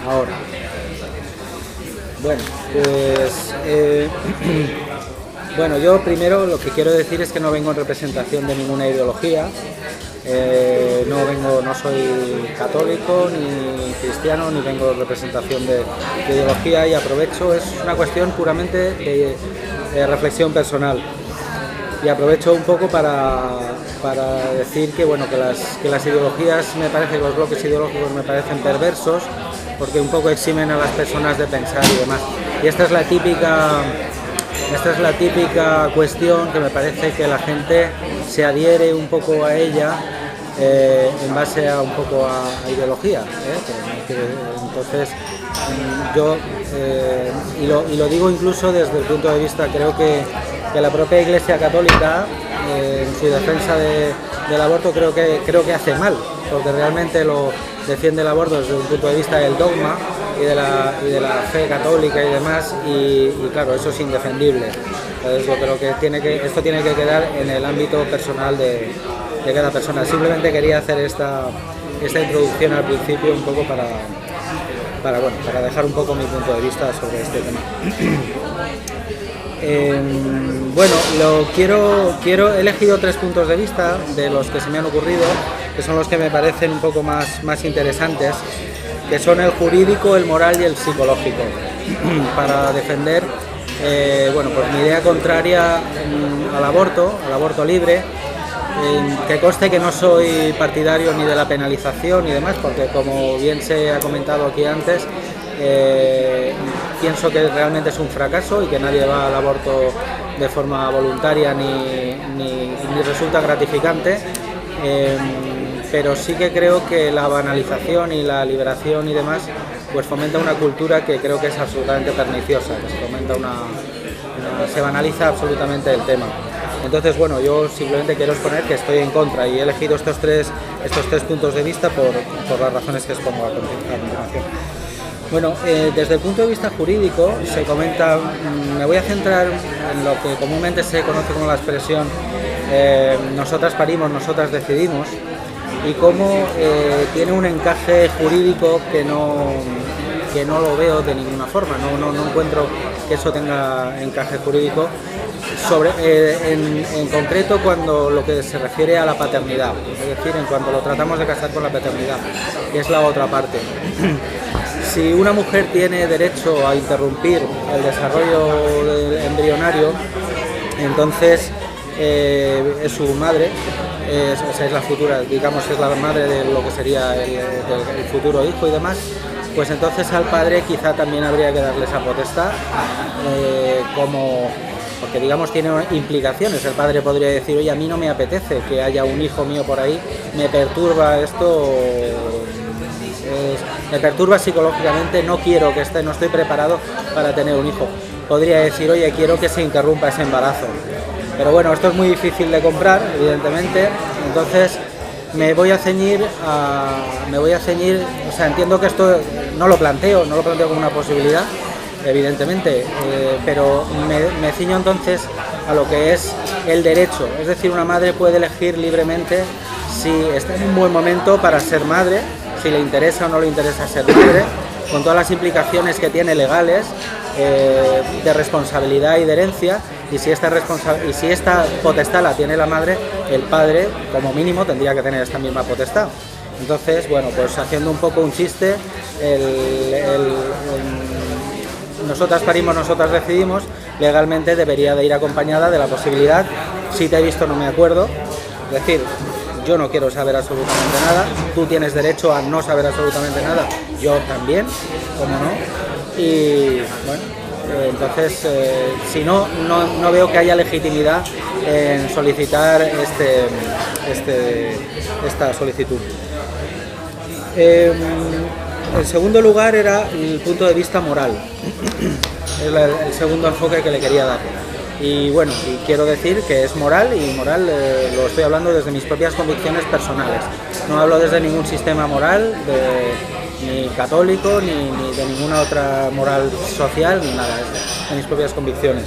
Ahora, bueno, pues bueno, yo primero lo que quiero decir es que no vengo en representación de ninguna ideología. No soy católico ni cristiano, ni vengo en representación de ideología, y aprovecho, es una cuestión puramente de reflexión personal. Y aprovecho un poco para decir que, bueno, que las ideologías los bloques ideológicos me parecen perversos, porque un poco eximen a las personas de pensar y demás. Y esta es la típica cuestión que me parece que la gente se adhiere un poco a ella en base a un poco a ideología. Entonces, yo, y lo digo incluso desde el punto de vista, creo que la propia Iglesia Católica, en su defensa del aborto, creo que hace mal, porque realmente lo defiende el aborto desde un punto de vista del dogma y de la fe católica y demás, y claro, eso es indefendible. Entonces yo creo que esto tiene que quedar en el ámbito personal de cada persona. Simplemente quería hacer esta introducción al principio, un poco para dejar un poco mi punto de vista sobre este tema. Bueno, he elegido 3 puntos de vista de los que se me han ocurrido, que son los que me parecen un poco más interesantes, que son el jurídico, el moral y el psicológico, para defender bueno, pues mi idea contraria al aborto libre. Que conste que no soy partidario ni de la penalización ni demás, porque como bien se ha comentado aquí antes, pienso que realmente es un fracaso y que nadie va al aborto de forma voluntaria ni resulta gratificante, pero sí que creo que la banalización y la liberación y demás pues fomenta una cultura que creo que es absolutamente perniciosa, que se banaliza absolutamente el tema. Entonces, bueno, yo simplemente quiero exponer que estoy en contra, y he elegido estos tres puntos de vista por las razones que expongo a continuación. Bueno, desde el punto de vista jurídico se comenta, me voy a centrar en lo que comúnmente se conoce como la expresión nosotras parimos, nosotras decidimos, y cómo tiene un encaje jurídico que no lo veo de ninguna forma, no encuentro que eso tenga encaje jurídico, en concreto cuando lo que se refiere a la paternidad, es decir, en cuanto lo tratamos de casar con la paternidad, que es la otra parte. Si una mujer tiene derecho a interrumpir el desarrollo embrionario, entonces es su madre, es la futura, digamos, es la madre de lo que sería el futuro hijo y demás. Pues entonces al padre quizá también habría que darle esa potestad, porque digamos tiene implicaciones. El padre podría decir, oye, a mí no me apetece que haya un hijo mío por ahí, me perturba esto, me perturba psicológicamente, no quiero que no estoy preparado para tener un hijo. Podría decir, oye, quiero que se interrumpa ese embarazo. Pero bueno, esto es muy difícil de comprar, evidentemente, entonces me voy a ceñir, o sea, entiendo que esto no lo planteo como una posibilidad, evidentemente, pero me ciño entonces a lo que es el derecho. Es decir, una madre puede elegir libremente si está en un buen momento para ser madre, si le interesa o no le interesa ser madre, con todas las implicaciones que tiene legales, de responsabilidad y de herencia, y si esta potestad la tiene la madre, el padre como mínimo tendría que tener esta misma potestad. Entonces, bueno, pues haciendo un poco un chiste, nosotras parimos, nosotras decidimos, legalmente debería de ir acompañada de la posibilidad, si te he visto no me acuerdo, es decir, yo no quiero saber absolutamente nada, tú tienes derecho a no saber absolutamente nada, yo también, ¿cómo no? Y bueno, entonces, si no veo que haya legitimidad en solicitar esta solicitud. En segundo lugar era el punto de vista moral, es el segundo enfoque que le quería dar. Y bueno, y quiero decir que es moral, y moral lo estoy hablando desde mis propias convicciones personales. No hablo desde ningún sistema moral, ni católico, ni de ninguna otra moral social, ni nada, de mis propias convicciones.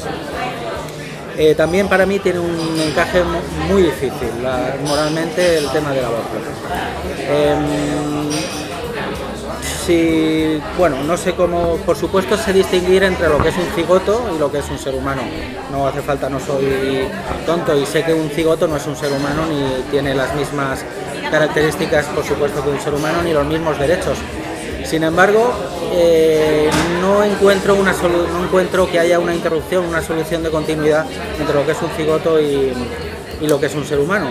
También para mí tiene un encaje muy difícil, moralmente, el tema del aborto. bueno, no sé cómo, por supuesto sé distinguir entre lo que es un cigoto y lo que es un ser humano. No hace falta, no soy tonto y sé que un cigoto no es un ser humano ni tiene las mismas características, por supuesto, que un ser humano, ni los mismos derechos. Sin embargo, no encuentro que haya una interrupción, una solución de continuidad entre lo que es un cigoto y lo que es un ser humano.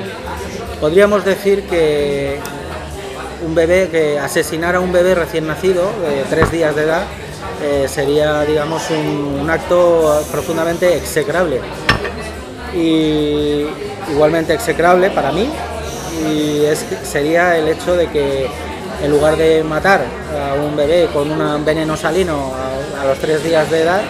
Podríamos decir que asesinar a un bebé recién nacido de 3 días de edad sería, digamos, un acto profundamente execrable, y igualmente execrable para mí, y sería el hecho de que en lugar de matar a un bebé con un veneno salino a los 3 días de edad,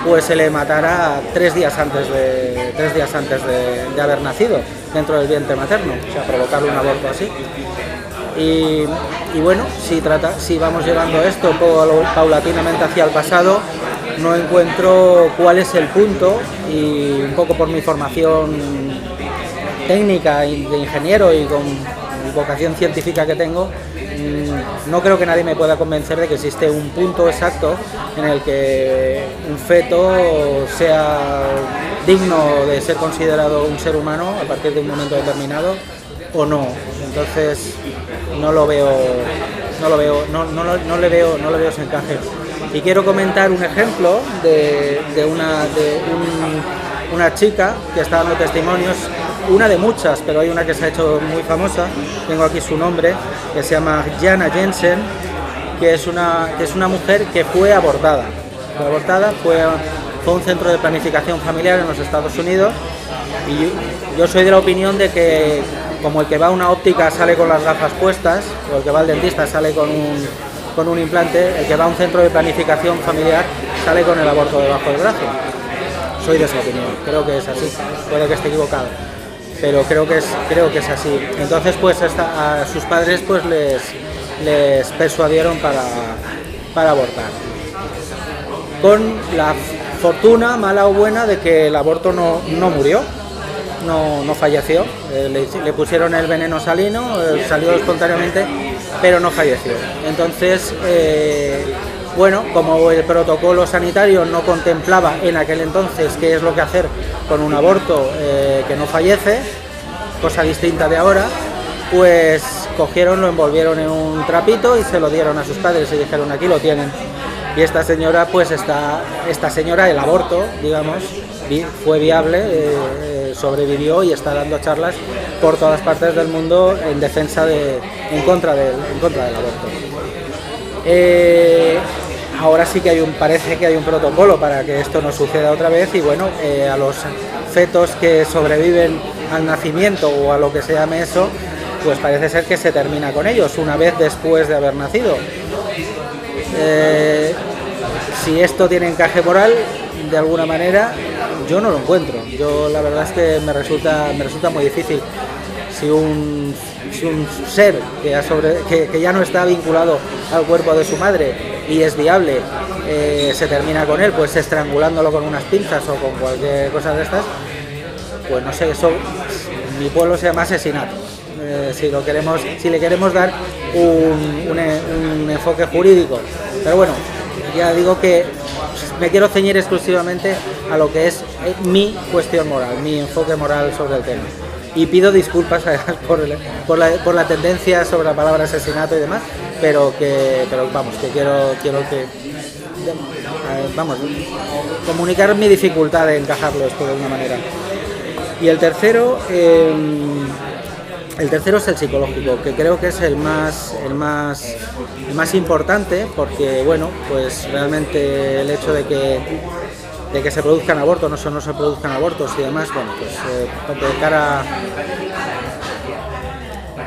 pues se le matara 3 días antes de haber nacido dentro del vientre materno, o sea, provocarle un aborto así. Y bueno, si vamos llevando esto paulatinamente hacia el pasado, no encuentro cuál es el punto, y un poco por mi formación técnica y de ingeniero y con mi vocación científica que tengo, no creo que nadie me pueda convencer de que existe un punto exacto en el que un feto sea digno de ser considerado un ser humano a partir de un momento determinado o no. Entonces no le veo ese encaje. Y quiero comentar un ejemplo de una chica que está dando testimonios, una de muchas, pero hay una que se ha hecho muy famosa, tengo aquí su nombre, que se llama Jana Jensen, que es una mujer que fue abortada. Fue a un centro de planificación familiar en los Estados Unidos, y yo soy de la opinión de que, como el que va a una óptica sale con las gafas puestas, o el que va al dentista sale con un implante, el que va a un centro de planificación familiar sale con el aborto debajo del brazo. Soy de esa opinión, creo que es así, puede que esté equivocado, pero creo que es así. Entonces, pues a sus padres pues les persuadieron para abortar, con la fortuna, mala o buena, de que el aborto no murió, no falleció. Le pusieron el veneno salino, salió espontáneamente, pero no falleció. Entonces, bueno, como el protocolo sanitario no contemplaba en aquel entonces qué es lo que hacer con un aborto que no fallece, cosa distinta de ahora, pues cogieron, lo envolvieron en un trapito y se lo dieron a sus padres y dijeron: aquí lo tienen. Y esta señora, el aborto, digamos, fue viable, sobrevivió y está dando charlas por todas partes del mundo en contra del aborto. Ahora sí que parece que hay un protocolo para que esto no suceda otra vez, y bueno, a los fetos que sobreviven al nacimiento o a lo que se llame eso, pues parece ser que se termina con ellos una vez después de haber nacido. Si esto tiene encaje moral, de alguna manera, yo no lo encuentro. Yo la verdad es que me resulta muy difícil. Si un ser que ya no está vinculado al cuerpo de su madre y es viable, se termina con él, pues estrangulándolo con unas pinzas o con cualquier cosa de estas, pues no sé, eso mi pueblo se llama asesinato. Si le queremos dar un enfoque jurídico. Pero bueno, ya digo que me quiero ceñir exclusivamente a lo que es mi cuestión moral, mi enfoque moral sobre el tema. Y pido disculpas por la tendencia sobre la palabra asesinato y demás, pero vamos, que quiero comunicar mi dificultad de encajarlo esto de alguna manera. Y el tercero es el psicológico, que creo que es el más importante, porque bueno, pues realmente el hecho de que se produzcan abortos, no se produzcan abortos y demás, bueno, pues de cara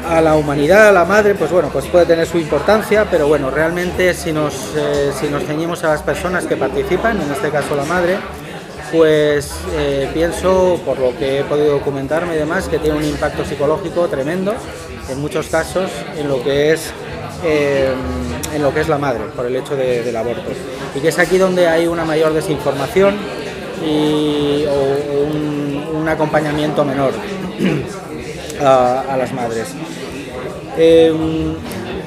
a la humanidad, a la madre, pues bueno, pues puede tener su importancia, pero bueno, realmente si nos ceñimos a las personas que participan, en este caso la madre, pues pienso, por lo que he podido documentarme y demás, que tiene un impacto psicológico tremendo, en muchos casos, en lo que es la madre, por el hecho del aborto. Y que es aquí donde hay una mayor desinformación o un acompañamiento menor a las madres.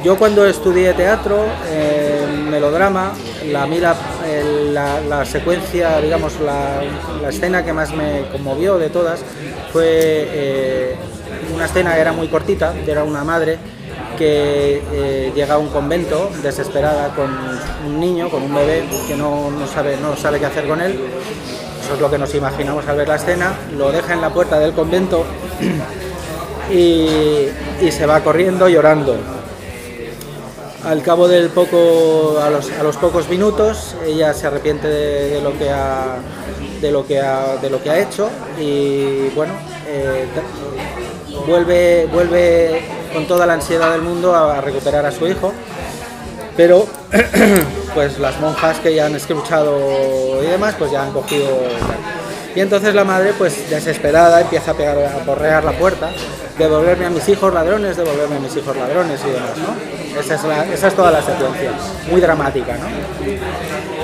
Yo cuando estudié teatro, melodrama, la secuencia, digamos, la escena que más me conmovió de todas fue una escena que era muy cortita, que era una madre que llega a un convento desesperada con un niño, con un bebé que no sabe qué hacer con él. Eso es lo que nos imaginamos al ver la escena. Lo deja en la puerta del convento y se va corriendo llorando. Al cabo del a los pocos minutos, ella se arrepiente de lo que ha hecho y bueno, vuelve con toda la ansiedad del mundo a recuperar a su hijo, pero pues las monjas que ya han escuchado y demás, pues ya han cogido. Y entonces la madre, pues desesperada, empieza a porrear la puerta: devolverme a mis hijos ladrones, devolverme a mis hijos ladrones y demás, ¿no? Esa es toda la secuencia, muy dramática, ¿no?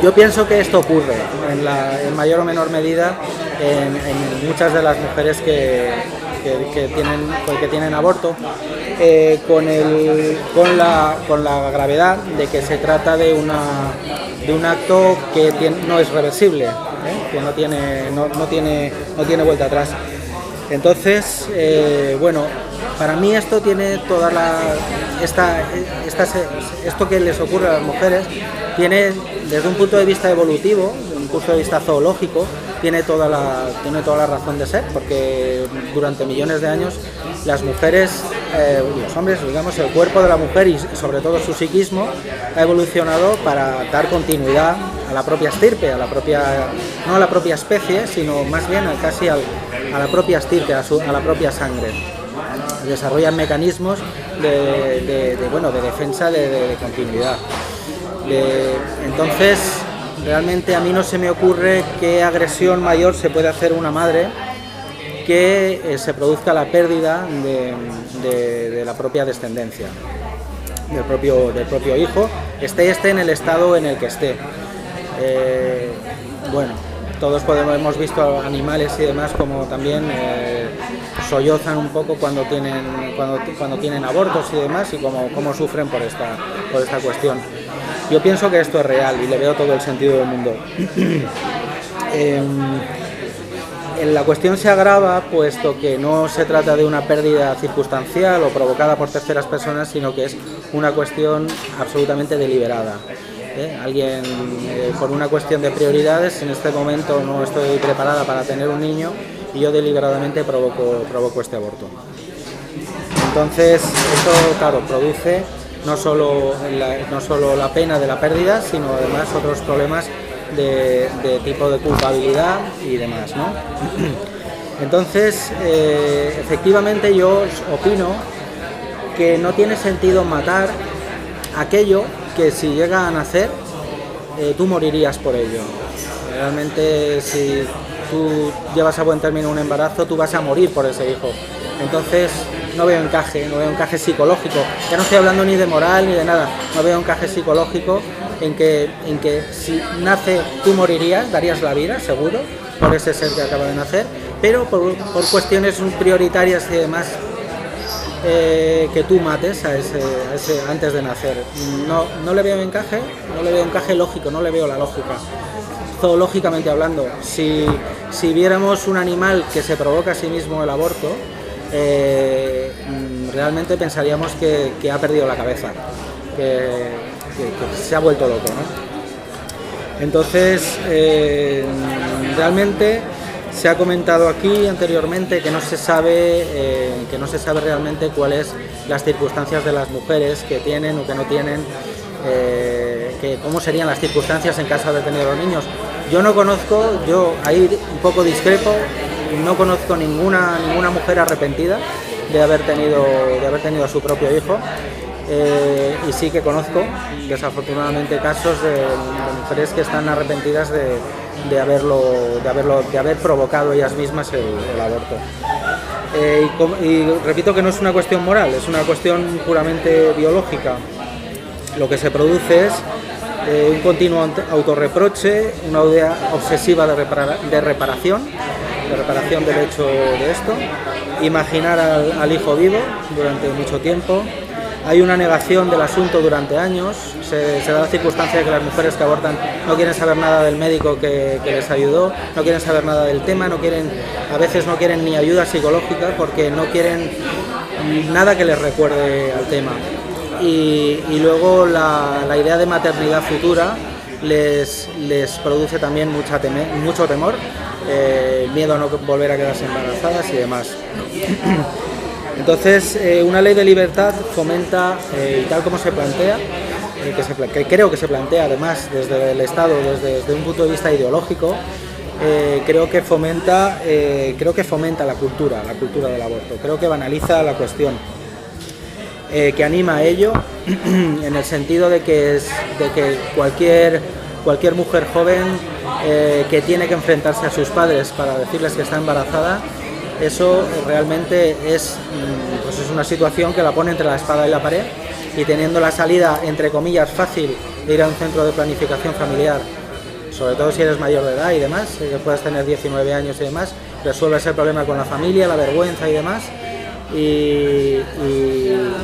Yo pienso que esto ocurre en mayor o menor medida en muchas de las mujeres que tienen aborto, con la gravedad de que se trata de un acto que no es reversible, que no tiene vuelta atrás. Entonces, bueno, para mí esto tiene esto que les ocurre a las mujeres tiene, desde un punto de vista evolutivo, desde un punto de vista zoológico, tiene toda la razón de ser, porque durante millones de años las mujeres, los hombres, digamos, el cuerpo de la mujer y sobre todo su psiquismo ha evolucionado para dar continuidad a la propia estirpe, no a la propia especie, sino más bien casi a la propia estirpe, a la propia sangre. Desarrollan mecanismos de defensa, de continuidad. Entonces, realmente a mí no se me ocurre qué agresión mayor se puede hacer una madre que se produzca la pérdida de la propia descendencia, del propio hijo, esté en el estado en el que esté. Bueno, todos hemos visto animales y demás como también sollozan un poco cuando tienen abortos y demás, y cómo sufren por esta cuestión. Yo pienso que esto es real y le veo todo el sentido del mundo. La cuestión se agrava puesto que no se trata de una pérdida circunstancial o provocada por terceras personas, sino que es una cuestión absolutamente deliberada. Alguien, por una cuestión de prioridades, en este momento no estoy preparada para tener un niño y yo deliberadamente provoco este aborto. Entonces, esto, claro, produce no solo la pena de la pérdida, sino además otros problemas de tipo de culpabilidad y demás, ¿no? Entonces, efectivamente yo opino que no tiene sentido matar aquello que si llega a nacer, tú morirías por ello. Realmente, si tú llevas a buen término un embarazo, tú vas a morir por ese hijo. Entonces, no veo encaje psicológico. Ya no estoy hablando ni de moral ni de nada. No veo encaje psicológico en que si nace tú morirías, darías la vida, seguro, por ese ser que acaba de nacer, pero por cuestiones prioritarias y demás, que tú mates a ese antes de nacer. No le veo encaje lógico, no le veo la lógica. Zoológicamente hablando, si viéramos un animal que se provoca a sí mismo el aborto, realmente pensaríamos que ha perdido la cabeza, que se ha vuelto loco, ¿no? Entonces, realmente se ha comentado aquí anteriormente que no se sabe realmente cuáles las circunstancias de las mujeres que tienen o que no tienen, cómo serían las circunstancias en caso de tener los niños. Yo ahí un poco discrepo, no conozco ninguna mujer arrepentida de haber tenido a su propio hijo. Y sí que conozco, desafortunadamente, casos de mujeres que están arrepentidas de haber provocado ellas mismas el aborto. Y repito que no es una cuestión moral, es una cuestión puramente biológica. Lo que se produce es un continuo autorreproche, una idea obsesiva de reparación del hecho de esto, imaginar al hijo vivo durante mucho tiempo, hay una negación del asunto durante años, se da la circunstancia de que las mujeres que abortan no quieren saber nada del médico que les ayudó, no quieren saber nada del tema, a veces no quieren ni ayuda psicológica porque no quieren nada que les recuerde al tema. Y luego la idea de maternidad futura les produce también mucho temor, miedo a no volver a quedarse embarazadas y demás. Entonces, una ley de libertad fomenta, y tal como se plantea, que creo que se plantea además desde el Estado, desde un punto de vista ideológico, creo que fomenta la cultura del aborto, creo que banaliza la cuestión, que anima a ello, en el sentido de que cualquier mujer joven que tiene que enfrentarse a sus padres para decirles que está embarazada, eso realmente es una situación que la pone entre la espada y la pared, y teniendo la salida, entre comillas, fácil de ir a un centro de planificación familiar, sobre todo si eres mayor de edad y demás, que puedes tener 19 años y demás, resuelves el problema con la familia, la vergüenza y demás, y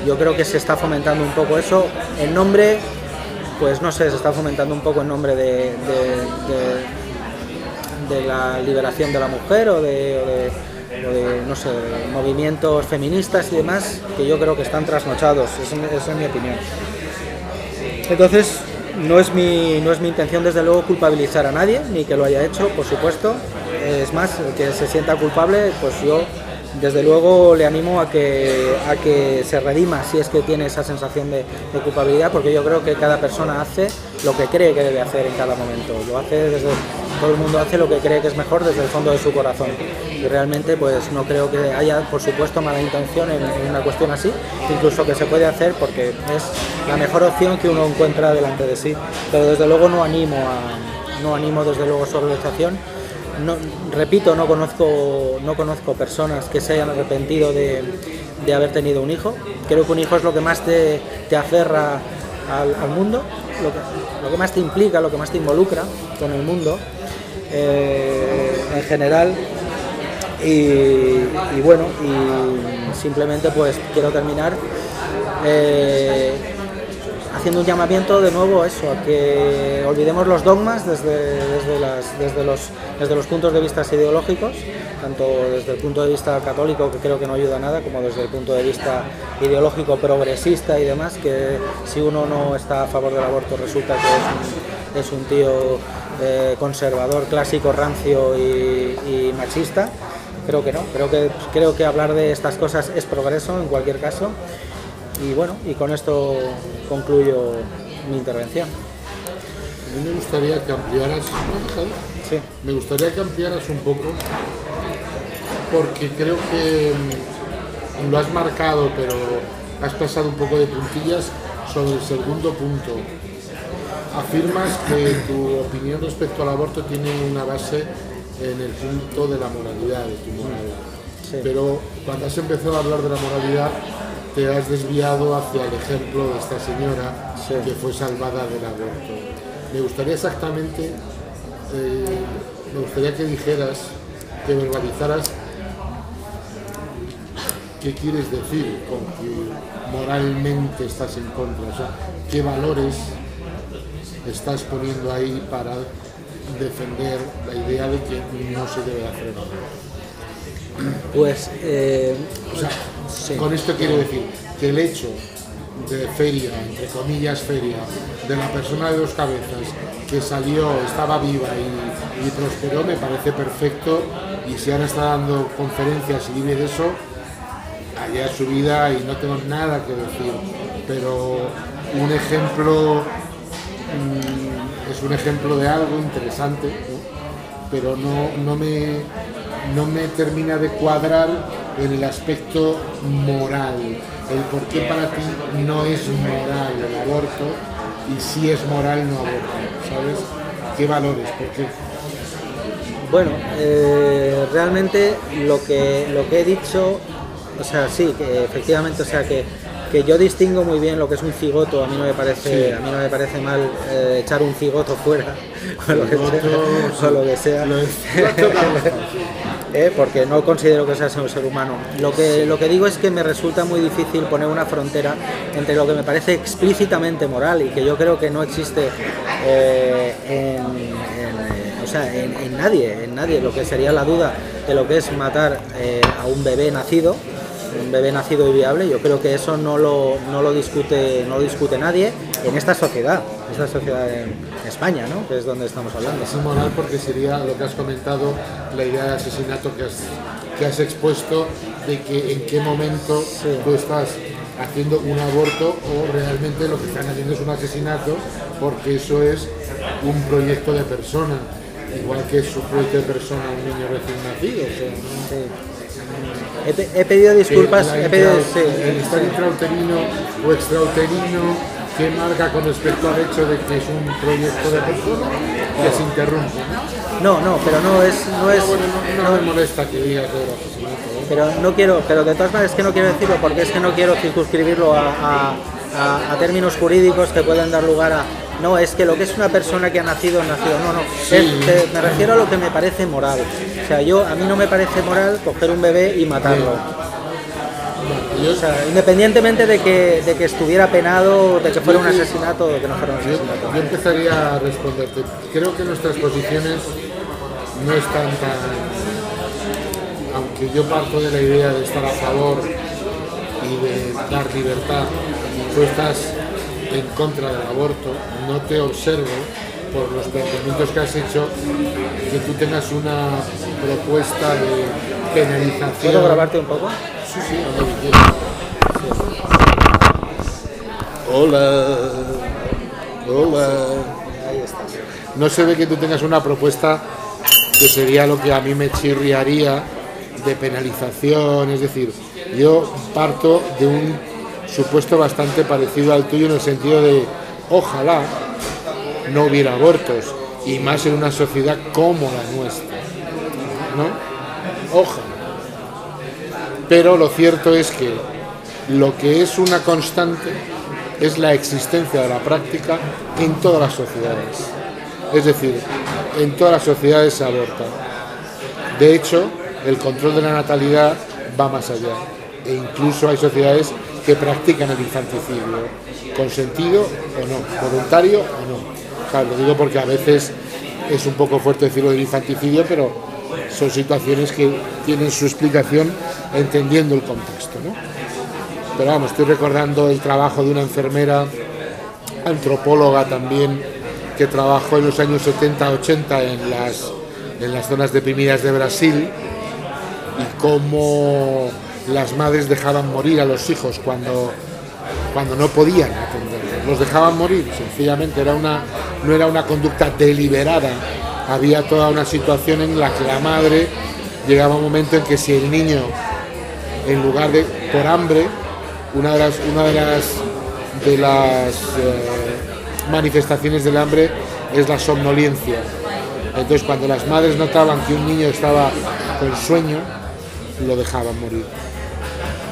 yo creo que se está fomentando un poco eso en nombre, pues no sé, se está fomentando un poco en nombre de la liberación de la mujer o de no sé, movimientos feministas y demás, que yo creo que están trasnochados, eso es mi opinión. Entonces, no es mi intención desde luego culpabilizar a nadie, ni que lo haya hecho, por supuesto. Es más, el que se sienta culpable, pues yo desde luego le animo a que se redima si es que tiene esa sensación de culpabilidad, porque yo creo que cada persona hace lo que cree que debe hacer en cada momento. Todo el mundo hace lo que cree que es mejor desde el fondo de su corazón, y realmente pues no creo que haya, por supuesto, mala intención en una cuestión así, incluso que se puede hacer porque es la mejor opción que uno encuentra delante de sí, pero desde luego no animo desde luego su realización. No, repito, no conozco personas que se hayan arrepentido de haber tenido un hijo. Creo que un hijo es lo que más te aferra al mundo, lo que más te implica, lo que más te involucra con el mundo en general. Y bueno, y simplemente pues quiero terminar haciendo un llamamiento de nuevo a eso, a que olvidemos los dogmas desde los puntos de vista ideológicos, tanto desde el punto de vista católico, que creo que no ayuda a nada, como desde el punto de vista ideológico progresista y demás, que si uno no está a favor del aborto resulta que es un tío conservador, clásico, rancio y machista. Creo que no, creo que hablar de estas cosas es progreso en cualquier caso. Y bueno, y con esto concluyo mi intervención. A mí me gustaría que ampliaras, sí. Me gustaría que ampliaras un poco, porque creo que lo has marcado, pero has pasado un poco de puntillas sobre el segundo punto. Afirmas que tu opinión respecto al aborto tiene una base en el punto de la moralidad, de tu moral. Sí. Pero cuando has empezado a hablar de la moralidad, te has desviado hacia el ejemplo de esta señora, sí, que fue salvada del aborto. Me gustaría exactamente, me gustaría que dijeras, que verbalizaras qué quieres decir con que moralmente estás en contra, o sea, qué valores estás poniendo ahí para defender la idea de que no se debe hacer. Pues, o sea, sí. Con esto quiero decir que el hecho de feria, entre comillas feria, de la persona de dos cabezas que salió, estaba viva y prosperó, me parece perfecto, y si ahora está dando conferencias y vive de eso, allá su vida y no tengo nada que decir, pero un ejemplo es un ejemplo de algo interesante, ¿no? Pero no me termina de cuadrar en el aspecto moral, el por qué para ti no es moral el aborto y si es moral no abortar, ¿sabes? ¿Qué valores? ¿Por qué? Bueno, realmente lo que he dicho, o sea, sí, que efectivamente, o sea, que yo distingo muy bien lo que es un cigoto. A mí no me parece, sí, a mí no me parece mal echar un cigoto fuera o lo que sea. porque no considero que sea un ser humano. Lo que digo es que me resulta muy difícil poner una frontera entre lo que me parece explícitamente moral y que yo creo que no existe en nadie, lo que sería la duda de lo que es matar a un bebé nacido y viable. Yo creo que eso no lo discute nadie en esta sociedad en España, ¿no? Que es donde estamos hablando. Es inmoral porque sería lo que has comentado, la idea de asesinato que has expuesto, de que en qué momento tú estás haciendo un aborto o realmente lo que están haciendo es un asesinato, porque eso es un proyecto de persona, igual que su proyecto de persona un niño recién nacido. O sea, ¿no? Sí. He pedido disculpas. El estar intrauterino o extrauterino, ¿qué marca con respecto al hecho de que es un proyecto de persona que se interrumpe? No, pero no me molesta que digas de asesinato. Pero no quiero, pero de todas maneras es que no quiero decirlo porque es que no quiero circunscribirlo a términos jurídicos que puedan dar lugar a... No, es que lo que es una persona que ha nacido. No. Sí. Me refiero a lo que me parece moral. O sea, a mí no me parece moral coger un bebé y matarlo. O sea, independientemente de que estuviera penado, de que fuera un asesinato o de que no fuera un asesinato. Yo empezaría a responderte. Creo que nuestras posiciones no están tan... Aunque yo parto de la idea de estar a favor y de dar libertad, tú estás en contra del aborto, no te observo por los planteamientos que has hecho que tú tengas una propuesta de penalización. ¿Puedo grabarte un poco? Sí, no me quiero. Hola. Ahí está. No se ve que tú tengas una propuesta que sería lo que a mí me chirriaría de penalización, es decir, yo parto de un supuesto bastante parecido al tuyo en el sentido de ojalá no hubiera abortos y más en una sociedad como la nuestra, ¿no? Ojalá. Pero lo cierto es que lo que es una constante es la existencia de la práctica en todas las sociedades. Es decir, en todas las sociedades se aborta. De hecho, el control de la natalidad va más allá. E incluso hay sociedades que practican el infanticidio, consentido o no, voluntario o no. Claro, lo digo porque a veces es un poco fuerte decirlo del infanticidio, pero son situaciones que tienen su explicación entendiendo el contexto, ¿no? Pero vamos, estoy recordando el trabajo de una enfermera, antropóloga también, que trabajó en los años 70-80 en las zonas deprimidas de Brasil, y cómo las madres dejaban morir a los hijos cuando no podían atenderlos. Los dejaban morir, sencillamente, no era una conducta deliberada. Había toda una situación en la que la madre llegaba un momento en que si el niño, en lugar de por hambre, una de las manifestaciones del hambre es la somnolencia. Entonces, cuando las madres notaban que un niño estaba con sueño, lo dejaban morir.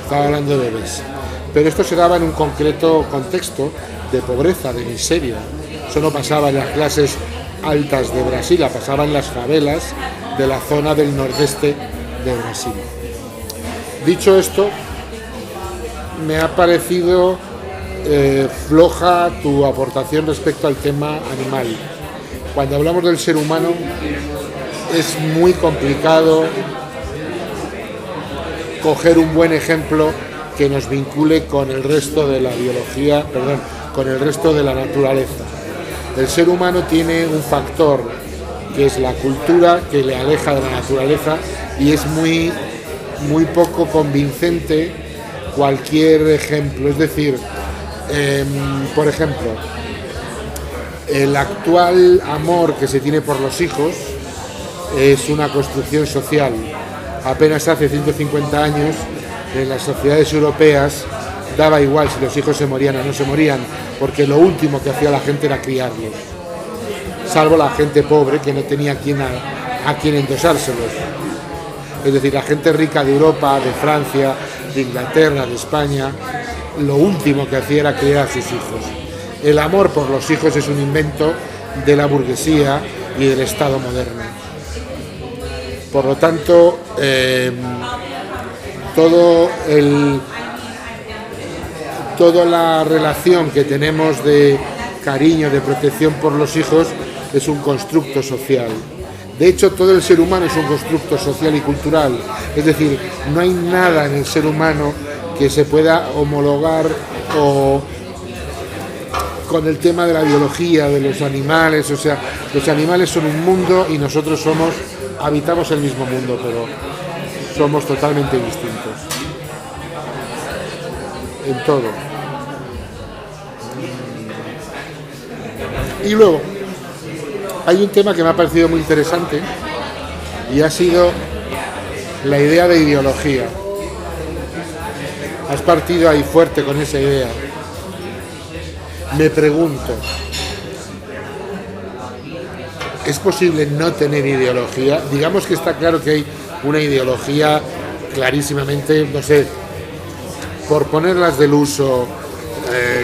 Estaba hablando de bebés. Pero esto se daba en un concreto contexto de pobreza, de miseria. Eso no pasaba en las clases altas de Brasil, pasaba en las favelas de la zona del nordeste de Brasil. Dicho esto, me ha parecido floja tu aportación respecto al tema animal. Cuando hablamos del ser humano es muy complicado coger un buen ejemplo que nos vincule con el resto de la biología, con el resto de la naturaleza. El ser humano tiene un factor que es la cultura, que le aleja de la naturaleza, y es muy poco convincente cualquier ejemplo. Es decir, por ejemplo, el actual amor que se tiene por los hijos es una construcción social. Apenas hace 150 años, en las sociedades europeas daba igual si los hijos se morían o no se morían, porque lo último que hacía la gente era criarlos, salvo la gente pobre que no tenía a quien endosárselos. Es decir, la gente rica de Europa, de Francia, de Inglaterra, de España, lo último que hacía era criar a sus hijos. El amor por los hijos es un invento de la burguesía y del Estado moderno. Por lo tanto, toda la relación que tenemos de cariño, de protección por los hijos, es un constructo social. De hecho, todo el ser humano es un constructo social y cultural. Es decir, no hay nada en el ser humano que se pueda homologar o con el tema de la biología, de los animales. O sea, los animales son un mundo y nosotros habitamos el mismo mundo, pero somos totalmente distintos. En todo. Y luego, hay un tema que me ha parecido muy interesante y ha sido la idea de ideología. Has partido ahí fuerte con esa idea. Me pregunto, ¿es posible no tener ideología? Digamos que está claro que hay una ideología clarísimamente, no sé, por ponerlas del uso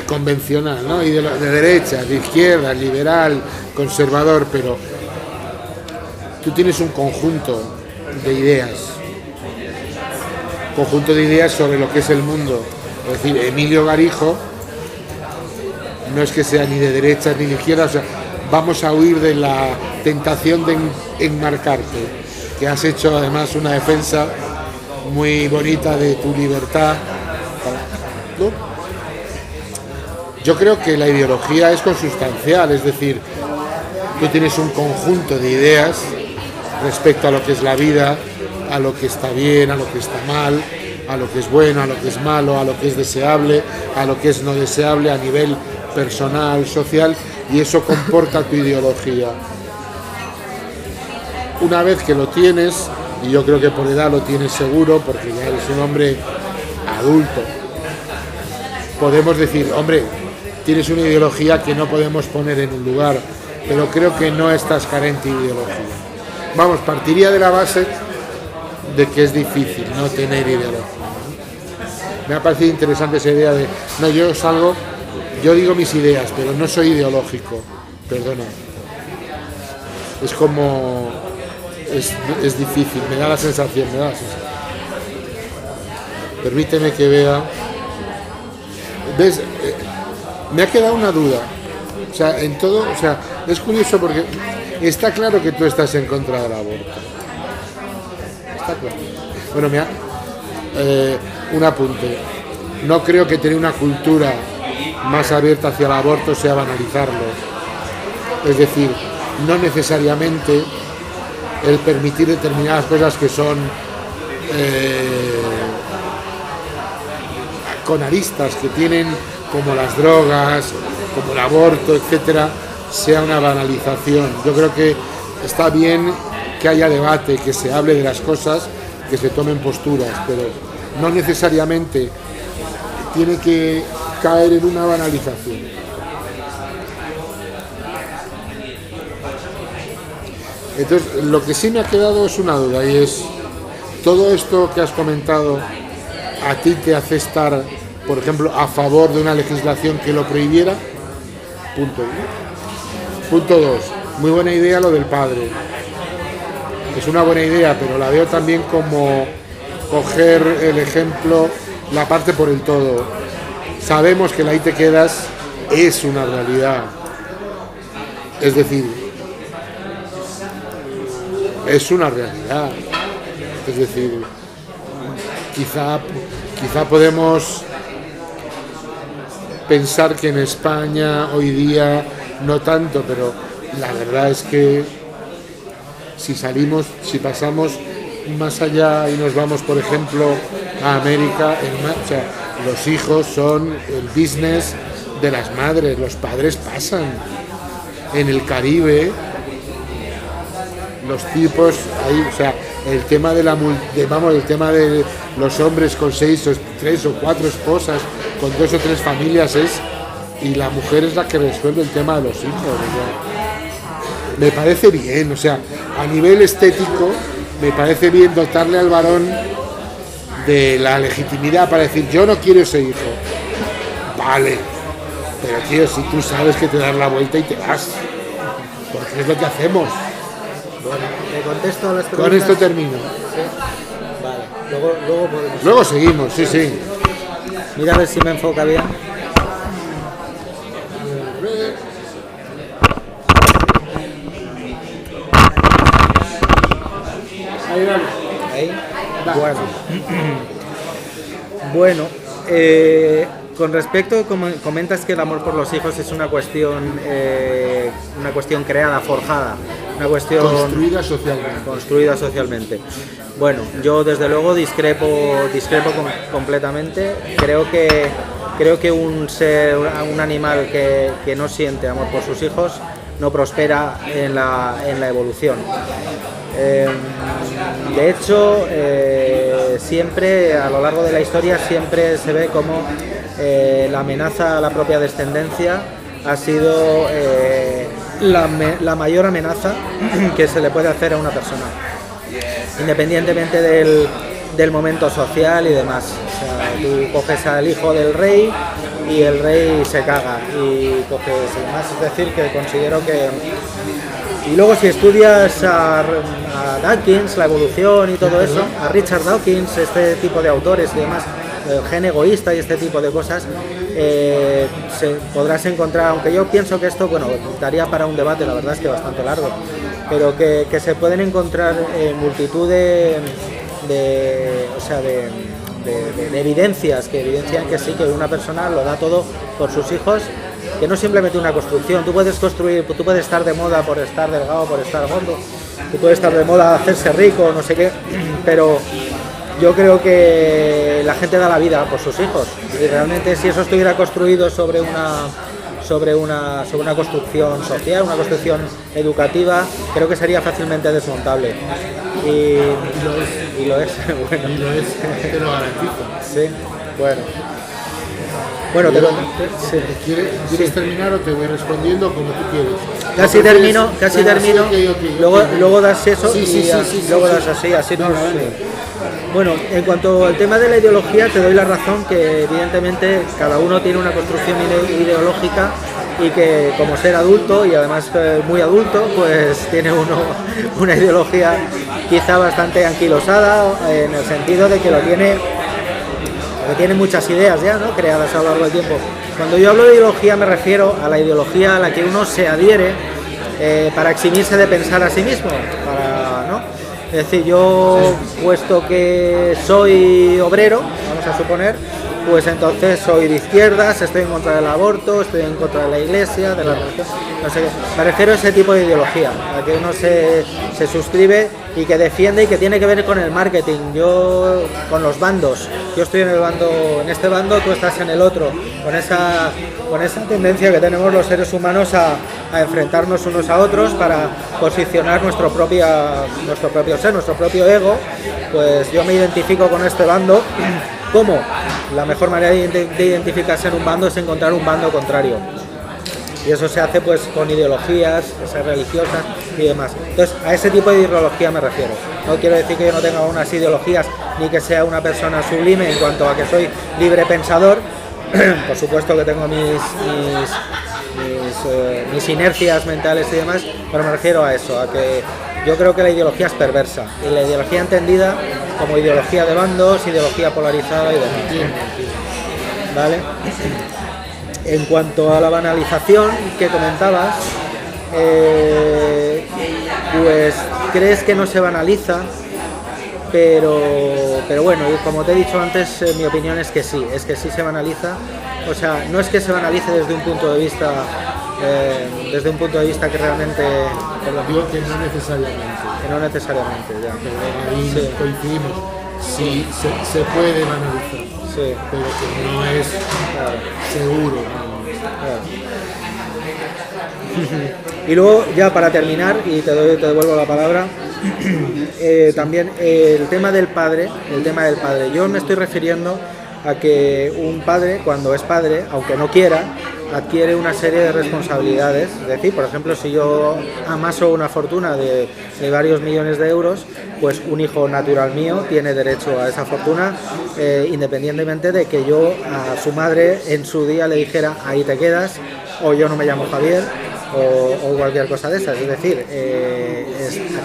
convencional, ¿no? De derecha, de izquierda, liberal, conservador, pero tú tienes un conjunto de ideas sobre lo que es el mundo. Es decir, Emilio Garijo no es que sea ni de derecha ni de izquierda, o sea, vamos a huir de la tentación de enmarcarte, que has hecho además una defensa muy bonita de tu libertad, ¿no? Yo creo que la ideología es consustancial, es decir, tú tienes un conjunto de ideas respecto a lo que es la vida, a lo que está bien, a lo que está mal, a lo que es bueno, a lo que es malo, a lo que es deseable, a lo que es no deseable a nivel personal, social, y eso comporta tu ideología. Una vez que lo tienes, y yo creo que por edad lo tienes seguro, porque ya eres un hombre adulto, podemos decir, hombre, tienes una ideología que no podemos poner en un lugar, pero creo que no estás carente de ideología. Vamos, partiría de la base de que es difícil no tener ideología. Me ha parecido interesante esa idea de, no, yo digo mis ideas, pero no soy ideológico, perdona. Es como, es difícil, me da la sensación. Permíteme que vea. ¿Ves? Me ha quedado una duda. O sea, en todo, o sea, es curioso porque está claro que tú estás en contra del aborto. Está claro. Bueno, mira, un apunte. No creo que tener una cultura más abierta hacia el aborto sea banalizarlo. Es decir, no necesariamente el permitir determinadas cosas que son con aristas que tienen, como las drogas, como el aborto, etcétera, sea una banalización. Yo creo que está bien que haya debate, que se hable de las cosas, que se tomen posturas, pero no necesariamente tiene que caer en una banalización. Entonces, lo que sí me ha quedado es una duda, y es, ¿todo esto que has comentado a ti te hace estar, por ejemplo, a favor de una legislación que lo prohibiera? Punto 1. Punto 2. Muy buena idea lo del padre. Es una buena idea, pero la veo también como coger el ejemplo, la parte por el todo. Sabemos que el ahí te quedas es una realidad. Es decir, es una realidad. Es decir, quizá podemos pensar que en España hoy día no tanto, pero la verdad es que si pasamos más allá y nos vamos, por ejemplo, a América, o sea, los hijos son el business de las madres, los padres pasan. En el Caribe, los tipos, ahí, o sea, el tema de el tema de los hombres con 6 o 3 o 4 esposas, con 2 o 3 familias y la mujer es la que resuelve el tema de los hijos. ¿No? Me parece bien, o sea, a nivel estético me parece bien dotarle al varón de la legitimidad para decir, yo no quiero ese hijo. Vale, pero tío, si tú sabes que te das la vuelta y te vas, porque es lo que hacemos. Bueno, ¿Te contesto a las preguntas? con esto termino. Sí. Vale, luego podemos... Luego seguimos, sí. Mira a ver si me enfoca bien. Ahí vale. Ahí. Va. Bueno, con respecto, como comentas que el amor por los hijos es una cuestión creada, forjada, una cuestión construida socialmente. Bueno, yo desde luego discrepo completamente. Creo que un animal que no siente amor por sus hijos no prospera en la evolución. De hecho, siempre a lo largo de la historia siempre se ve como la amenaza a la propia descendencia ha sido la mayor amenaza que se le puede hacer a una persona, independientemente del momento social y demás. O sea, tú coges al hijo del rey y el rey se caga y coges y demás. Es decir, que considero que... Y luego si estudias a Dawkins, la evolución y todo eso, a Richard Dawkins, este tipo de autores y demás, el gen egoísta y este tipo de cosas, podrás encontrar, aunque yo pienso que esto, bueno, daría para un debate, la verdad es que bastante largo, pero que se pueden encontrar multitud de evidencias que evidencian que sí, que una persona lo da todo por sus hijos, que no es simplemente una construcción. Tú puedes estar de moda por estar delgado, por estar gordo, tú puedes estar de moda hacerse rico, no sé qué, pero yo creo que la gente da la vida por sus hijos, y realmente si eso estuviera construido sobre una construcción social, una construcción educativa, creo que sería fácilmente desmontable. Y lo es. Bueno. Y lo es, te lo garantizo. Sí, bueno. ¿Quieres terminar o te voy respondiendo como tú quieres? Casi termino. Okay. Luego das eso luego das así no. Bueno, en cuanto al tema de la ideología, te doy la razón que evidentemente cada uno tiene una construcción ideológica y que como ser adulto y además muy adulto, pues tiene una ideología quizá bastante anquilosada, en el sentido de que tiene muchas ideas ya, ¿no?, creadas a lo largo del tiempo. Cuando yo hablo de ideología me refiero a la ideología a la que uno se adhiere para eximirse de pensar a sí mismo, ¿no? Es decir, yo, puesto que soy obrero, vamos a suponer, pues entonces soy de izquierdas, estoy en contra del aborto, estoy en contra de la iglesia, de la religión, no sé qué. Me refiero a ese tipo de ideología, a la que uno se suscribe y que defiende y que tiene que ver con el marketing. Yo, con los bandos, yo estoy en este bando, tú estás en el otro, con esa tendencia que tenemos los seres humanos a enfrentarnos unos a otros para posicionar nuestro propio ser, nuestro propio ego. Pues yo me identifico con este bando. ¿Cómo? La mejor manera de identificarse en un bando es encontrar un bando contrario. Y eso se hace pues con ideologías, religiosas y demás. Entonces, a ese tipo de ideología me refiero. No quiero decir que yo no tenga unas ideologías ni que sea una persona sublime en cuanto a que soy libre pensador. Por supuesto que tengo mis inercias mentales y demás, pero me refiero a eso, a que yo creo que la ideología es perversa, y la ideología entendida como ideología de bandos, ideología polarizada y demás. ¿Vale? En cuanto a la banalización que comentabas, pues crees que no se banaliza, pero bueno, como te he dicho antes, mi opinión es que sí se banaliza. O sea, no es que se banalice desde un punto de vista que realmente... Digo que no necesariamente. Que no necesariamente, ya. Pero ahí coincidimos. Sí, se puede banalizar, sí, pero que no es seguro. Claro. Y luego, ya para terminar, y te devuelvo la palabra, también el tema del padre. Yo me estoy refiriendo a que un padre, cuando es padre, aunque no quiera, adquiere una serie de responsabilidades. Es decir, por ejemplo, si yo amaso una fortuna de varios millones de euros, pues un hijo natural mío tiene derecho a esa fortuna, independientemente de que yo a su madre en su día le dijera ahí te quedas, o yo no me llamo Javier, o cualquier cosa de esas. Es decir,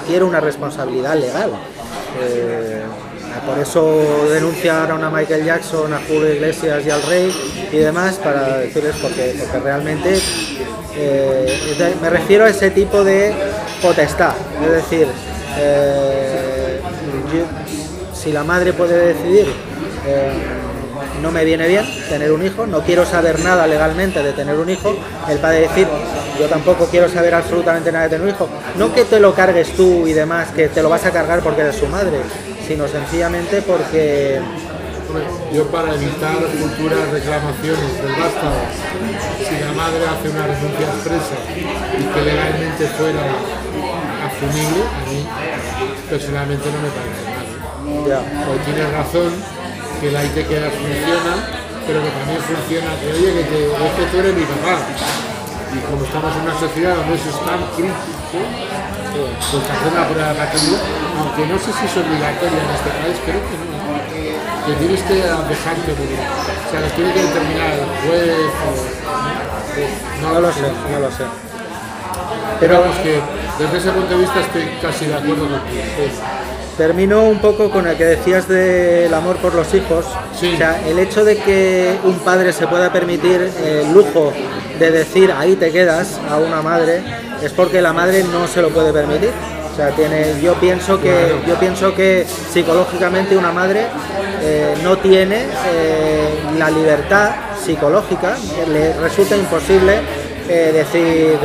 adquiere una responsabilidad legal. Por eso denunciaron a Michael Jackson, a Julio Iglesias y al Rey y demás, para decirles porque realmente me refiero a ese tipo de potestad. Es decir, si la madre puede decidir, no me viene bien tener un hijo, no quiero saber nada legalmente de tener un hijo, el padre decir, yo tampoco quiero saber absolutamente nada de tener un hijo, no que te lo cargues tú y demás, que te lo vas a cargar porque eres su madre, sino sencillamente porque... Yo, para evitar futuras reclamaciones del vástago, si la madre hace una renuncia expresa y que legalmente fuera asumible, a mí personalmente no me parece mal. Ya. O tienes razón, que la ITQ funciona, pero que también funciona que, oye, que tú eres mi papá. Y como estamos en una sociedad donde eso es tan crítico, pues hacer una prueba de paternidad, aunque no sé si es obligatoria en este país, creo que no. Que tienes que dejarte, o sea, lo tiene que determinar el juez o... No lo sé. Pero vamos, que desde ese punto de vista estoy casi de acuerdo contigo. Termino un poco con el que decías del amor por los hijos. Sí. O sea, el hecho de que un padre se pueda permitir el lujo de decir ahí te quedas a una madre es porque la madre no se lo puede permitir. O sea, yo pienso que psicológicamente una madre no tiene la libertad psicológica, le resulta imposible decir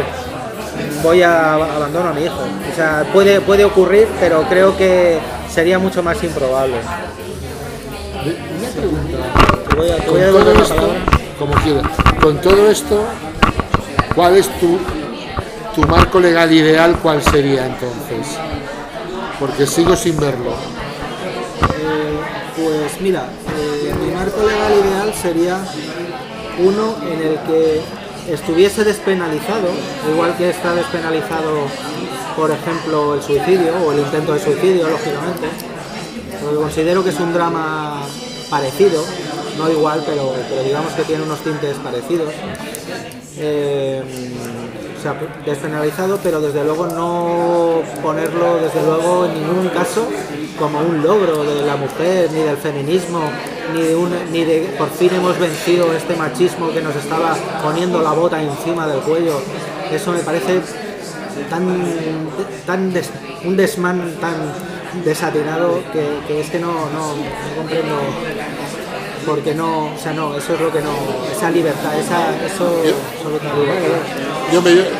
voy a abandono a mi hijo. O sea, puede ocurrir, pero creo que sería mucho más improbable. Una pregunta. Te voy a devolver la palabra. Como quieras. Con todo esto, ¿cuál es tu marco legal ideal? ¿Cuál sería entonces? Porque sigo sin verlo. Pues mira, mi marco legal ideal sería uno en el que estuviese despenalizado, igual que está despenalizado, por ejemplo, el suicidio o el intento de suicidio, lógicamente, porque considero que es un drama parecido, no igual, pero digamos que tiene unos tintes parecidos. O sea, despenalizado, pero desde luego no ponerlo en ningún caso como un logro de la mujer, ni del feminismo, ni de por fin hemos vencido este machismo que nos estaba poniendo la bota encima del cuello. Eso me parece un desmán tan desatinado que es que no comprendo. Porque no, o sea, no, eso es lo que no, esa libertad, eso absoluta libertad.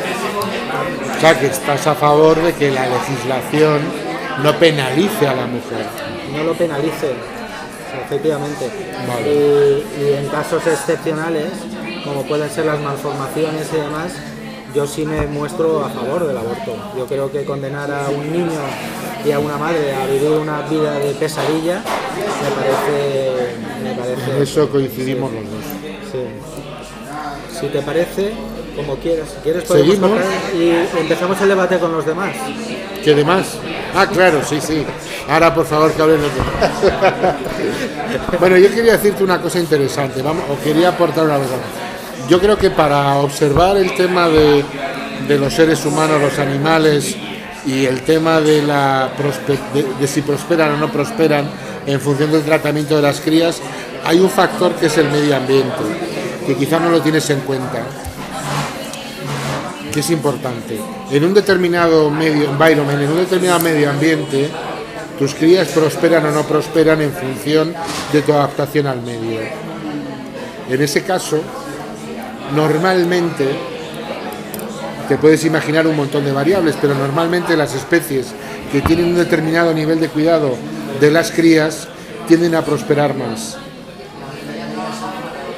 O sea, que estás a favor de que la legislación no penalice a la mujer. No lo penalice, o sea, efectivamente. Vale. Y en casos excepcionales, como pueden ser las malformaciones y demás, yo sí me muestro a favor del aborto. Yo creo que condenar a un niño y a una madre a vivir una vida de pesadilla me parece... En eso coincidimos los dos. Sí. Si te parece, como quieras. Si quieres podemos cortar y empezamos el debate con los demás. ¿Qué demás? Ah, claro, sí. Ahora, por favor, que hablen los demás. Bueno, yo quería decirte una cosa interesante, o quería aportar una cosa. Yo creo que para observar el tema de los seres humanos, los animales y el tema de si prosperan o no prosperan en función del tratamiento de las crías, hay un factor que es el medio ambiente, que quizá no lo tienes en cuenta, que es importante. En un determinado medio ambiente, tus crías prosperan o no prosperan en función de tu adaptación al medio. En ese caso, normalmente, te puedes imaginar un montón de variables, pero normalmente las especies que tienen un determinado nivel de cuidado de las crías tienden a prosperar más.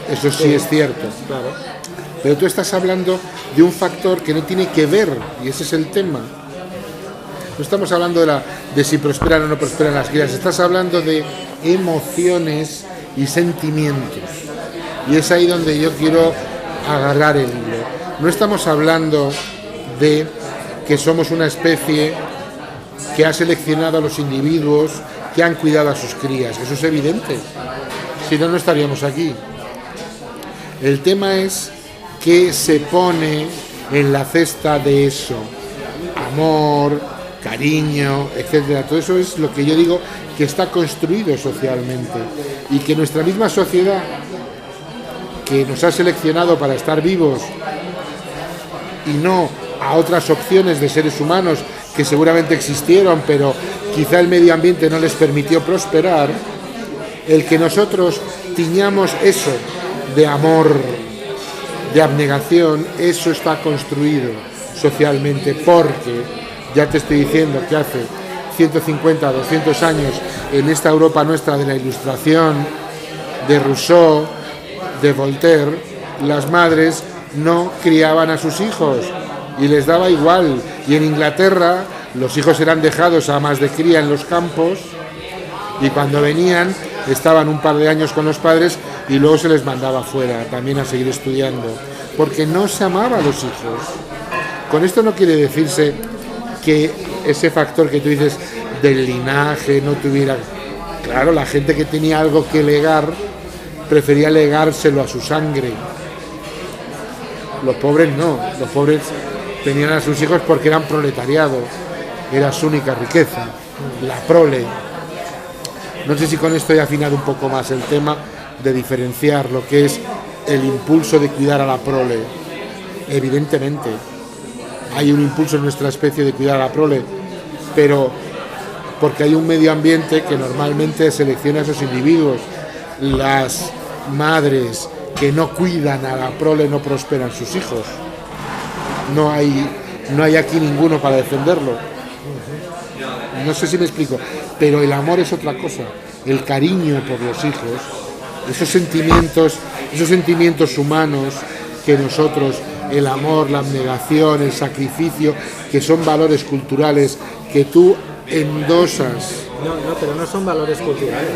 Eso sí es cierto. Claro. Pero tú estás hablando de un factor que no tiene que ver, y ese es el tema. No estamos hablando de si prosperan o no prosperan las crías, estás hablando de emociones y sentimientos. Y es ahí donde yo quiero agarrar el hilo. No estamos hablando de que somos una especie que ha seleccionado a los individuos que han cuidado a sus crías. Eso es evidente. Si no, no estaríamos aquí. El tema es que se pone en la cesta de eso. Amor, cariño, etcétera. Todo eso es lo que yo digo que está construido socialmente y que nuestra misma sociedad, que nos ha seleccionado para estar vivos y no a otras opciones de seres humanos que seguramente existieron, pero quizá el medio ambiente no les permitió prosperar, el que nosotros tiñamos eso de amor, de abnegación, eso está construido socialmente, porque ya te estoy diciendo que hace 150, 200 años, en esta Europa nuestra de la Ilustración, de Rousseau, de Voltaire, las madres no criaban a sus hijos y les daba igual. Y en Inglaterra los hijos eran dejados a más de cría en los campos y cuando venían estaban un par de años con los padres y luego se les mandaba fuera también a seguir estudiando, porque no se amaba a los hijos. Con esto no quiere decirse que ese factor que tú dices del linaje no tuviera... Claro, la gente que tenía algo que legar prefería legárselo a su sangre. Los pobres no, los pobres tenían a sus hijos porque eran proletariado, era su única riqueza, la prole. No sé si con esto he afinado un poco más el tema de diferenciar lo que es el impulso de cuidar a la prole. Evidentemente, hay un impulso en nuestra especie de cuidar a la prole, pero porque hay un medio ambiente que normalmente selecciona a esos individuos. Las madres que no cuidan a la prole no prosperan sus hijos. No hay aquí ninguno para defenderlo. No sé si me explico, pero el amor es otra cosa. El cariño por los hijos, esos sentimientos humanos que nosotros, el amor, la abnegación, el sacrificio, que son valores culturales que tú endosas. No, pero no son valores culturales.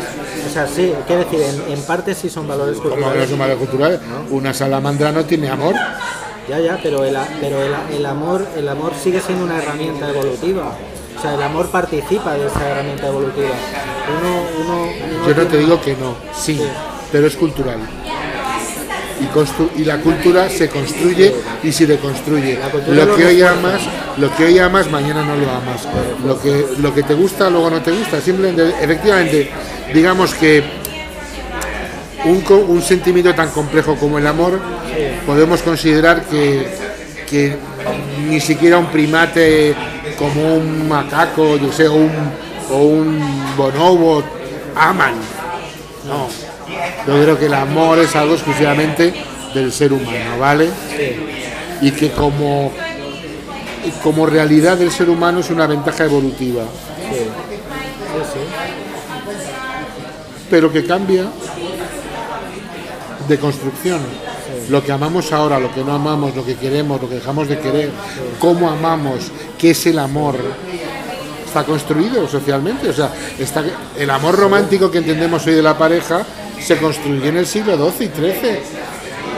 O sea, sí, quiero decir, en parte sí son valores culturales. ¿Cómo que no son valores culturales? ¿No? Una salamandra no tiene amor. Ya, pero el amor sigue siendo una herramienta evolutiva. O sea, el amor participa de esa herramienta evolutiva. Yo no te digo que no, sí, pero es cultural. Y la cultura se construye y se deconstruye. Lo que hoy amas, mañana no lo amas. Lo que te gusta, luego no te gusta. Simplemente, efectivamente, digamos que un sentimiento tan complejo como el amor, podemos considerar que ni siquiera un primate como un macaco, yo sé, o un bonobo aman. No. Yo creo que el amor es algo exclusivamente del ser humano, ¿vale? Sí. Y que como realidad del ser humano es una ventaja evolutiva. Sí. Pero que cambia de construcción. Sí. Lo que amamos ahora, lo que no amamos, lo que queremos, lo que dejamos de querer, sí. Cómo amamos, qué es el amor, está construido socialmente. O sea, el amor romántico que entendemos hoy de la pareja se construyó en el siglo XII y XIII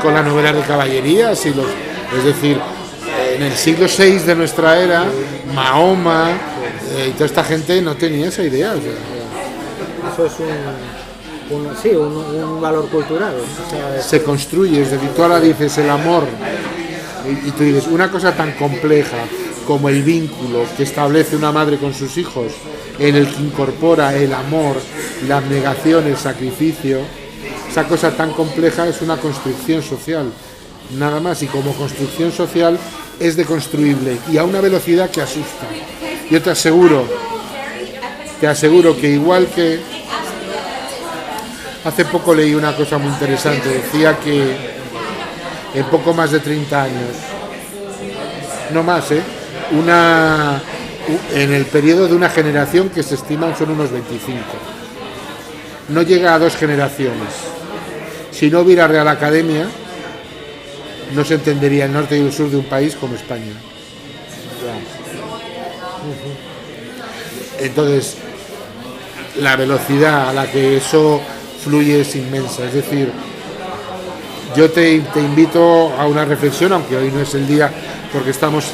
con las novelas de caballerías es decir, en el siglo VI de nuestra era, Mahoma y toda esta gente no tenía esa idea. O sea, eso es un valor cultural. O sea, se construye, es decir, tú ahora dices el amor y tú dices una cosa tan compleja como el vínculo que establece una madre con sus hijos, en el que incorpora el amor, la abnegación, el sacrificio. Esa cosa tan compleja es una construcción social, nada más, y como construcción social es deconstruible y a una velocidad que asusta. Yo te aseguro que igual que hace poco leí una cosa muy interesante, decía que en poco más de 30 años, no más, en el periodo de una generación que se estiman son unos 25. No llega a 2 generaciones. Si no hubiera Real Academia, no se entendería el norte y el sur de un país como España. Entonces, la velocidad a la que eso fluye es inmensa. Es decir, yo te invito a una reflexión, aunque hoy no es el día, porque estamos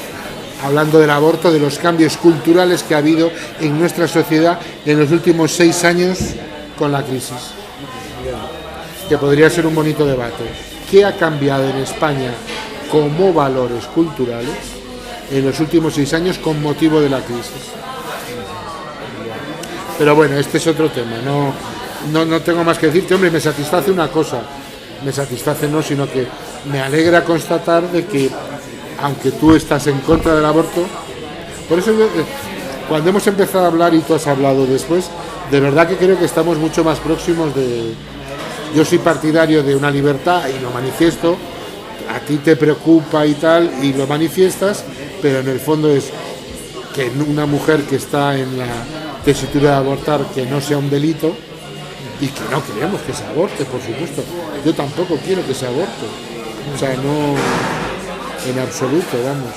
hablando del aborto, de los cambios culturales que ha habido en nuestra sociedad en los últimos 6 años con la crisis, que podría ser un bonito debate. ¿Qué ha cambiado en España como valores culturales en los últimos 6 años con motivo de la crisis. Pero bueno, este es otro tema, no tengo más que decirte. Hombre, me satisface una cosa, me satisface no, sino que me alegra constatar de que, aunque tú estás en contra del aborto, por eso yo, cuando hemos empezado a hablar y tú has hablado después, de verdad que creo que estamos mucho más próximos de... Yo soy partidario de una libertad y lo manifiesto, a ti te preocupa y tal, y lo manifiestas, pero en el fondo es que una mujer que está en la tesitura de abortar, que no sea un delito, y que no queremos que se aborte, por supuesto. Yo tampoco quiero que se aborte. O sea, no, en absoluto, vamos.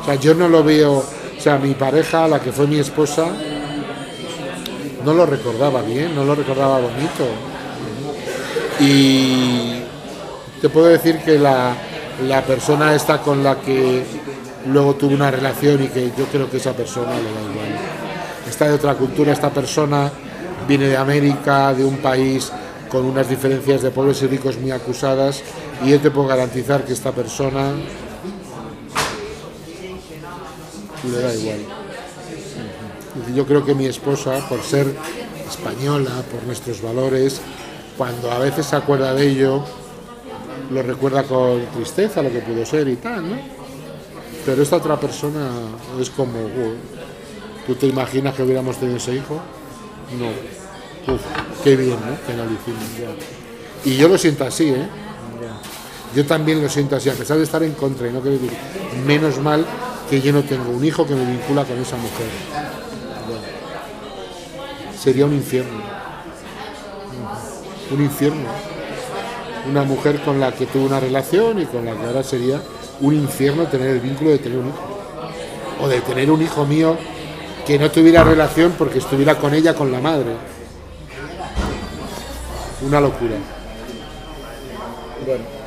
O sea, yo no lo veo, o sea, mi pareja, la que fue mi esposa, no lo recordaba bien, no lo recordaba bonito. Y te puedo decir que la persona esta con la que luego tuve una relación y que yo creo que esa persona le da igual. Está de otra cultura, esta persona viene de América, de un país con unas diferencias de pobres y ricos muy acusadas, y yo te puedo garantizar que esta persona le da igual. Yo creo que mi esposa, por ser española, por nuestros valores, cuando a veces se acuerda de ello, lo recuerda con tristeza, lo que pudo ser y tal, ¿no? Pero esta otra persona es como, ¿tú te imaginas que hubiéramos tenido ese hijo? No. Uf, qué bien, ¿no? Que no lo hicimos ya. Y yo lo siento así, ¿eh? Yo también lo siento así, a pesar de estar en contra y no querer decir, menos mal que yo no tengo un hijo que me vincula con esa mujer. Sería un infierno. Un infierno. Una mujer con la que tuve una relación y con la que ahora sería un infierno tener el vínculo de tener un hijo. O de tener un hijo mío que no tuviera relación porque estuviera con ella, con la madre. Una locura. Bueno.